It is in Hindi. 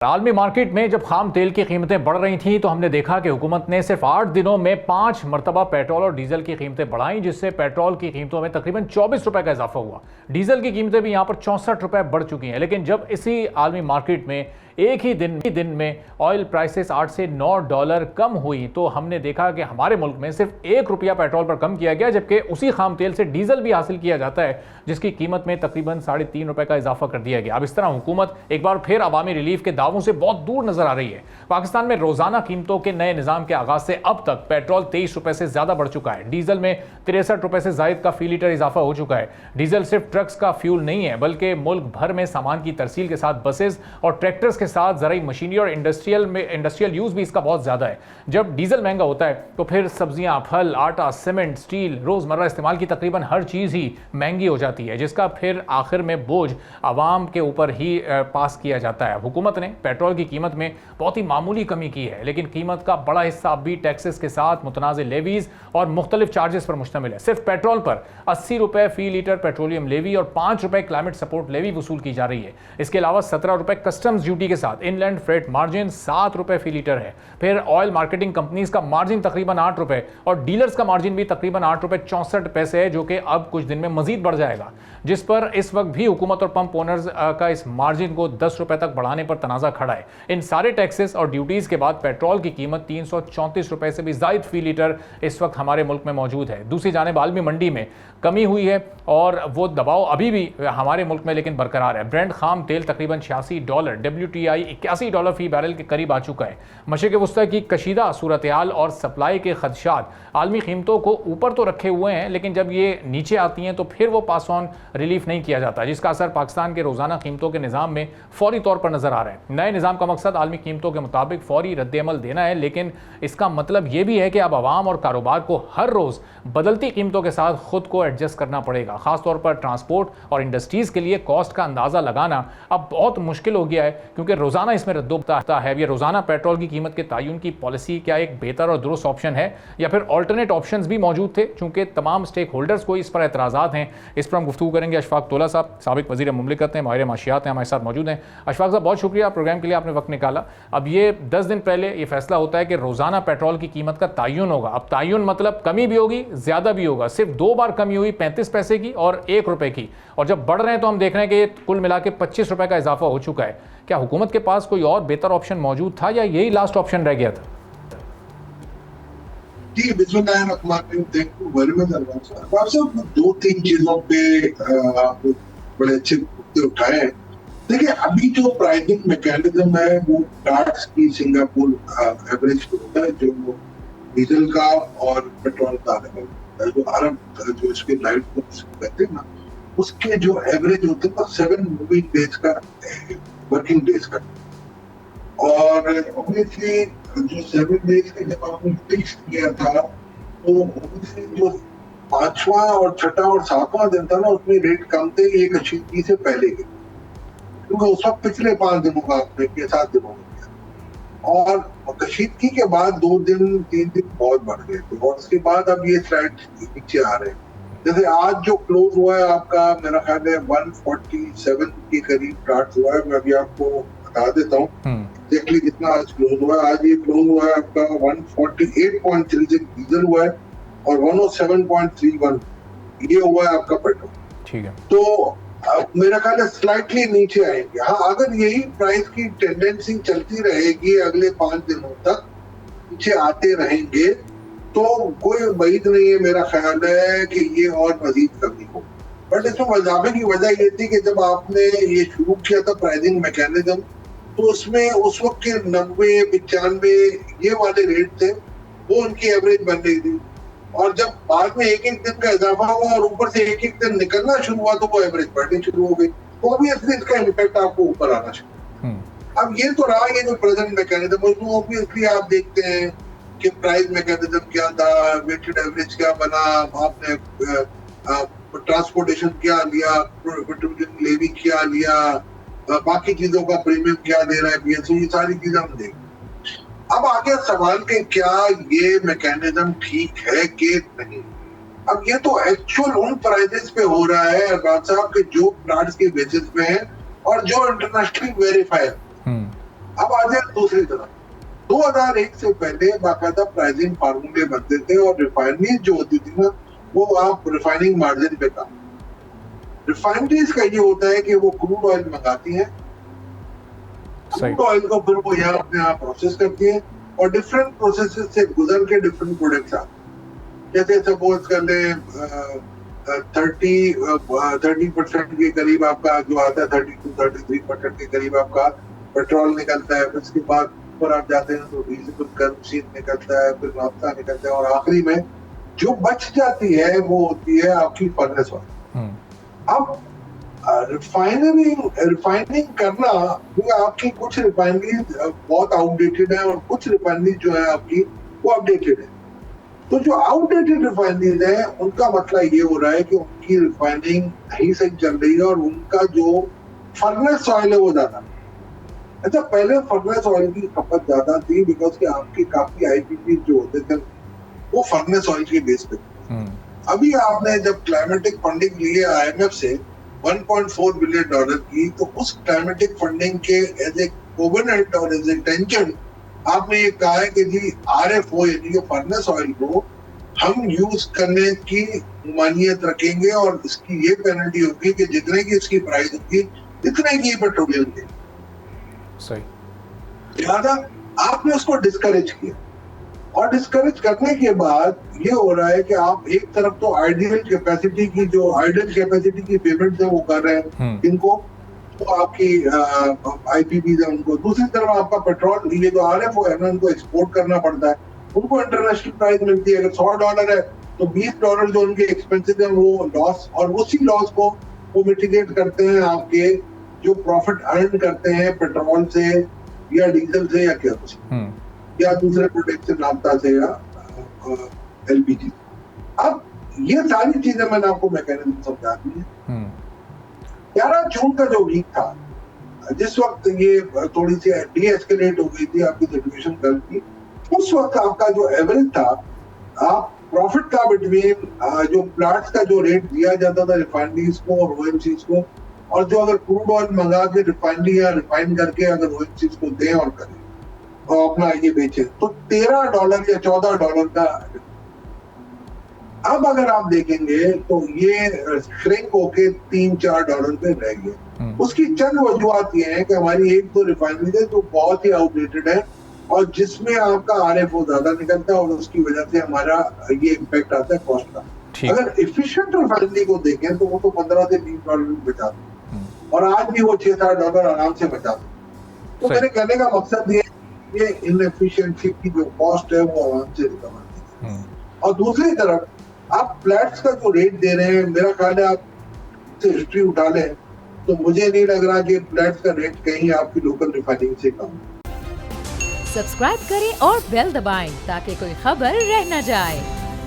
आलमी मार्केट में जब खाम तेल की कीमतें बढ़ रही थीं तो हमने देखा कि हुकूमत ने सिर्फ 8 दिनों में 5 मरतबा पेट्रोल और डीजल की कीमतें बढ़ाईं, जिससे पेट्रोल की कीमतों में तकरीबन 24 रुपए का इजाफा हुआ। डीजल की कीमतें भी यहां पर 64 रुपए बढ़ चुकी हैं। लेकिन जब इसी आलमी मार्केट में एक ही दिन में ऑयल प्राइसेस 8 से 9 डॉलर कम हुई तो हमने देखा कि हमारे मुल्क में सिर्फ 1 रुपया पेट्रोल पर कम किया गया, जबकि उसी खाम तेल से डीजल भी हासिल किया जाता है जिसकी कीमत में तकरीबन 3.5 रुपए का इजाफा कर दिया गया। अब इस तरह हुकूमत एक बार फिर अवामी रिलीफ के दावों से बहुत दूर नजर आ रही है। पाकिस्तान में रोजाना कीमतों के नए निजाम के आगाज से अब तक पेट्रोल 23 रुपए से ज्यादा बढ़ चुका है। डीजल में 63 रुपए से जायद का फी लीटर इजाफा हो चुका है। डीजल सिर्फ ट्रक्स का फ्यूल नहीं है बल्कि मुल्क भर में सामान की तरसील के साथ बसेस और ट्रैक्टर्स के साथ ज़राई मशीनरी और इंडस्ट्रियल यूज भी इसका बहुत ज्यादा है। जब डीजल महंगा होता है तो फिर सब्जियां, फल, आटा, सीमेंट, स्टील, रोजमर्रा इस्तेमाल की तकरीबन हर चीज ही महंगी हो जाती है, जिसका फिर आखिर में बोझ आवाम के ऊपर ही पास किया जाता है। हुकूमत ने पेट्रोल की कीमत में बहुत ही मामूली कमी की है, लेकिन कीमत का बड़ा हिस्सा अब भी टैक्सेस के साथ मुतनाज़ लेवीज और मुख्तलिफ चार्जेस पर मुश्तमिल है। सिर्फ पेट्रोल पर 80 रुपए फी लीटर पेट्रोलियम लेवी और 5 रुपए क्लाइमेट सपोर्ट लेवी वसूल की जा रही है। इसके अलावा 17 रुपए कस्टम्स ड्यूटी के साथ इनलैंड फ्रेट मार्जिन 7 रुपए फी लीटर है। फिर ऑयल मार्केटिंग कंपनीज का मार्जिन तकरीबन 8 रुपए और डीलर्स का मार्जिन भी तकरीबन 8 रुपए 64 पैसे है, जो कि अब कुछ दिन में मजीद बढ़ जाएगा, जिस पर इस वक्त भी हुकूमत और पंप ओनर्स का इस मार्जिन को 10 रुपए तक बढ़ाने पर तनाजा खड़ा है। इन सारे टैक्सेस और ड्यूटीज के बाद पेट्रोल की कीमत 334 रुपए से भी जायद फी लीटर इस वक्त हमारे मुल्क में मौजूद है। दूसरी जानिब आलमी मंडी में कमी हुई है और वो दबाव अभी भी हमारे मुल्क में लेकिन बरकरार है। ब्रेंट खाम तेल तकरीबन 86 डॉलर, WTI 81 डॉलर फी बैरल के करीब आ चुका है। मशरिक़ वस्ता की कशीदा सूरत हाल और सप्लाई के खदशात आलमी कीमतों को ऊपर तो रखे हुए हैं, लेकिन जब ये नीचे आती हैं तो फिर वो पास ऑन रिलीफ नहीं किया जाता, जिसका असर पाकिस्तान के रोजाना कीमतों के निज़ाम में फौरी तौर पर नजर आ रहा है। नए निज़ाम का मकसद आलमी कीमतों के मुताबिक फौरी रद्द-ए-अमल देना है, लेकिन इसका मतलब यह भी है कि अब आवाम और कारोबार को हर रोज बदलती कीमतों के साथ खुद को एडजस्ट करना पड़ेगा। खासतौर पर ट्रांसपोर्ट और इंडस्ट्रीज के लिए कॉस्ट का अंदाजा लगाना अब बहुत मुश्किल हो गया है, क्योंकि रोजाना इसमें रद्द-ओ-बदल है। ये रोजाना पेट्रोल की कीमत के तयन की पॉलिसी क्या एक बेहतर और दुरुस्त ऑप्शन है या फिर ऑल्टरनेट ऑप्शंस भी मौजूद थे? चूंकि तमाम स्टेक होल्डर्स को इस पर एतराज़ात हैं, इस पर हम गुफ्तगू करेंगे। अशफाक तोला साहब साबिक वज़ीर मुमलिकत हैं, माहिर माशियात हैं, हमारे साथ मौजूद हैं। अशफाक साहब, बहुत शुक्रिया प्रोग्राम के लिए, आपने वक्त निकाला। अब ये 10 दिन पहले ये फैसला होता है कि रोजाना पेट्रोल की कीमत का तयन होगा। अब तयन मतलब कमी भी होगी, ज्यादा भी होगा। सिर्फ 2 बार कमी हुई 35 पैसे की और 1 रुपए की, और जब बढ़ रहे हैं तो हम देख रहे हैं कि कुल मिला के 25 रुपए का इजाफा हो चुका है। क्या हुकूमत के पास कोई और बेहतर ऑप्शन मौजूद था या यही लास्ट ऑप्शन रह गया था? जी, बिस्मिल्लाहिर्रहमानिर्रहीम। Thank you very much Arbaaz साहब। 2-3 चीजों पे आप बड़े अच्छे मुद्दे उठाए हैं। देखिए, अभी जो प्राइसिंग मैकेनिज्म है वो टाक्स की सिंगापुर एवरेज पे होता है, जो डीजल का और पेट्रोल का जो अरब जो इसके लाइट कहते हैं ना, उसके जो एवरेज होते हैं 7 मूविंग डेज का, वर्किंग डेज का। और ऑब्वियसली जो 7 डेज के जब आपने फिक्स किया था तो ऑब्वियसली जो 5वां और 6ठा और 7वां दिन था ना, उसमें रेट कम थे 1 कशीदगी से पहले के, क्योंकि उस वक्त पिछले 5 दिनों का आपने किया, 7 दिनों में किया, और कशीदगी के बाद 2 दिन 3 दिन बहुत बढ़ गए थे, और उसके बाद अब ये स्लाइड नीचे आ रहे हैं। जैसे आज जो क्लोज हुआ है आपका, मेरा ख्याल है 147 के करीब स्टार्ट हुआ है। मैं अभी आपको बता देता हूँ एग्जैक्टली कितना आज क्लोज हुआ है। आज ये क्लोज हुआ है आपका 148.36 डीजल हुआ है और 107.31 ये हुआ है आपका पेट्रोल। ठीक है, तो मेरा ख्याल है स्लाइटली नीचे आएंगे। हाँ, अगर यही प्राइस की टेंडेंसी चलती रहेगी अगले 5 दिनों तक, नीचे आते रहेंगे, तो कोई उम्मीद नहीं है मेरा ख्याल है कि ये और मजीद कमी हो। बट इसमें वजाबे की वजह ये थी कि जब आपने ये शुरू किया था प्राइसिंग मैकेनिज्म, तो उसमें उस वक्त के 90-95 ये वाले रेट थे, वो उनकी एवरेज बन रही थी, और जब बाद में एक दिन का इजाफा हुआ और ऊपर से एक दिन निकलना शुरू हुआ तो वो एवरेज बढ़नी शुरू हो गई, तो ऑब्वियसली इसका इम्पैक्ट आपको ऊपर आना शुरू। अब ये तो रहा, ये जो प्रेजेंट मैकेनिज्म, उसमें ऑब्वियसली आप देखते हैं कि प्राइस मैकेनिज्म क्या था, वेटेड एवरेज क्या बना, आपने ट्रांसपोर्टेशन क्या लिया, पेट्रोलियम लेवी क्या लिया, बाकी चीजों का प्रीमियम क्या दे रहा है PSU, ये सारी चीजें हम देखें। अब आगे सवाल के क्या ये मैकेनिज्म ठीक है कि नहीं। अब ये तो एक्चुअल उन प्राइसेस पे हो रहा है अरबाज साहब के जो प्लांट्स के बेसिस पे है और जो इंटरनेशनली वेरीफाई है। अब आ जाए दूसरी तरफ, 2001 से पहले बाकायदा प्राइसिंग फार्मूले बनते थे और रिफाइनरीज जो होती थी ना, वो आप रिफाइनिंग मार्जिन पे काम। रिफाइनरीज का ये होता है कि वो क्रूड ऑयल मंगाती हैं, क्रूड ऑयल को फिर वो यहाँ अपने आप प्रोसेस करती है और डिफरेंट प्रोसेसेस से गुजर के डिफरेंट प्रोडक्ट्स आते हैं। जैसे सपोज कर ले 30% के करीब आपका जो आता है, 32-33% के करीब आपका पेट्रोल निकलता है, फिर उसके बाद ऊपर आप जाते हैं तो डीजल केरोसिन निकलता है, फिर नाफ्ता निकलता है और आखिरी में जो बच जाती है वो होती है आपकी फर्नेस ऑयल। अब रिफाइनिंग करना, क्योंकि आपकी कुछ रिफाइनरी बहुत आउटडेटेड है और कुछ रिफाइनरी जो है आपकी वो अपडेटेड है। तो जो आउटडेटेड रिफाइनरीज है उनका मतलब ये हो रहा है कि उनकी रिफाइनिंग नहीं सही चल रही है और उनका जो फर्नेस ऑयल है वो ज्यादा। अच्छा, पहले फर्नेस ऑयल की खपत ज्यादा थी बिकॉज कि आपके काफी आईपीपी जो होते थे वो फर्नेस ऑयल के बेस पे। अभी आपने जब क्लाइमेटिक फंडिंग ली है आईएमएफ से 1.4 बिलियन डॉलर की, तो उस क्लाइमेटिक फंडिंग के एज ए कोवेनेंट और एज ए टेंशन आपने ये कहा है कि जी आरएफओ यानी कि फर्नेस ऑयल को हम यूज करने की मानियत रखेंगे और इसकी ये पेनल्टी होगी कि जितने की इसकी प्राइस होगी इतने की पेट्रोलियम की। सही। लिहाजा आपने उसको डिस्करेज किया और डिस्करेज करने के बाद ये हो रहा है कि आप एक तरफ तो आइडियल कैपेसिटी की पेमेंट है वो कर रहे हैं इनको, तो आपकी आईपीपी है उनको, दूसरी तरफ आपका पेट्रोल, ये तो आरएफओ है ना, उनको एक्सपोर्ट करना पड़ता है, उनको इंटरनेशनल प्राइस मिलती है। अगर $100 है तो $20 जो उनके एक्सपेंसेस है वो लॉस, और उसी लॉस को वो मिटिगेट करते हैं आपके जो प्रॉफिट अर्न करते हैं पेट्रोल से या डीजल से या केरोसिन या दूसरे प्रोडक्ट से, नाफ्ता से या एलपीजी। अब ये सारी चीजें मैंने आपको मैकेनिज्म समझा दी है। 11 जून का जो वीक था, जिस वक्त ये थोड़ी सी डीएस्केलेट हो गई थी आपकी सिचुएशन कल की, उस वक्त आपका जो एवरेज था, आप प्रॉफिट का बिटवीन जो प्लांट्स का जो रेट दिया जाता था रिफाइनरीज को और ओएमसीज को, और जो अगर क्रूड ऑयल मंगा के रिफाइनरी या रिफाइन करके अगर ओएमसीज को दें और करें और अपना ये बेचे, तो $13 या $14 का। अब अगर आप देखेंगे तो ये श्रिंक होके $3-4 पे रह गए। उसकी चंद वजूहत ये है कि हमारी एक दो रिफाइनरी है जो बहुत ही आउटडेटेड है और जिसमें आपका आरएफओ ज्यादा निकलता है और उसकी वजह से हमारा ये इम्पैक्ट आता है कॉस्ट का। अगर एफिशिएंट रिफाइनरी को देखें तो वो तो $15 से $20 बचाते और आज भी वो $6-7 आराम से बचाते। तो मेरे कहने का मकसद ये इनएफिशिएंसी की जो कॉस्ट है वो आराम से रिकवर है। और दूसरी तरफ आप फ्लैट्स का जो रेट दे रहे हैं, मेरा ख्याल है आप हिस्ट्री उठा लें तो मुझे नहीं लग रहा कि फ्लैट्स का रेट कहीं आपकी लोकल रिफाइनिंग से कम। सब्सक्राइब करें और बेल दबाएं ताकि कोई खबर रह न जाए।